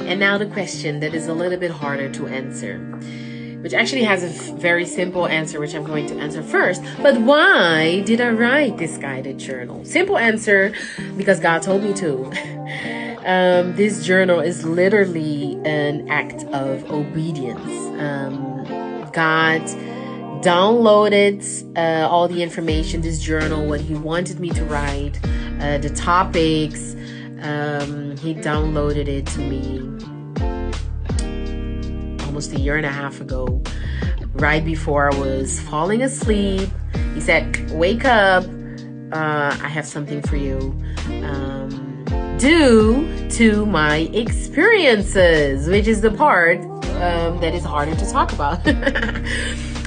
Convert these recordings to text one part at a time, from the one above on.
And now the question that is a little bit harder to answer, which actually has a very simple answer, which I'm going to answer first. But why did I write this guided journal? Simple answer, because God told me to. This journal is literally an act of obedience. God downloaded all the information, this journal, what he wanted me to write, the topics. He downloaded it to me almost a year and a half ago, right before I was falling asleep. He said, wake up, I have something for you. Due to my experiences, which is the part that is harder to talk about.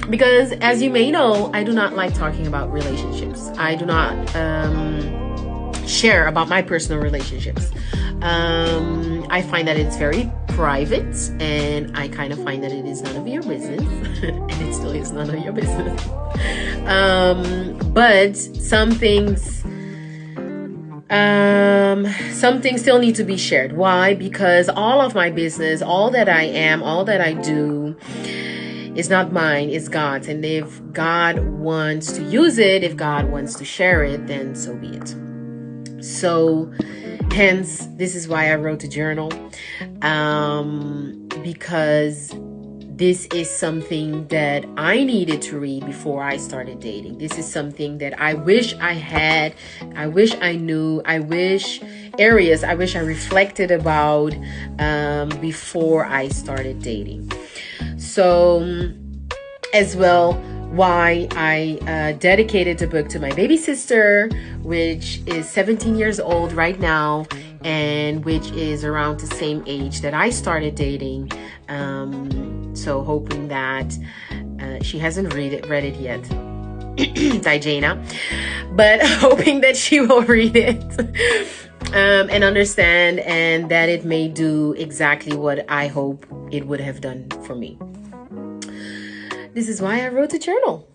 Because as you may know, I do not like talking about relationships. I do not share about my personal relationships. I find that it's very private, and I kind of find that it is none of your business. And it still is none of your business. But some things still need to be shared. Why? Because all of my business, all that I am, all that I do is not mine, it's God's. And if God wants to use it, if God wants to share it, then so be it. So hence, this is why I wrote the journal, because this is something that I needed to read before I started dating. This is something that I wish I had, I wish I knew, I wish I reflected about before I started dating. So as well, why I dedicated the book to my baby sister, which is 17 years old right now, and which is around the same age that I started dating. So hoping that she hasn't read it yet, Dijana, but hoping that she will read it and understand, and that it may do exactly what I hope it would have done for me. This is why I wrote the journal.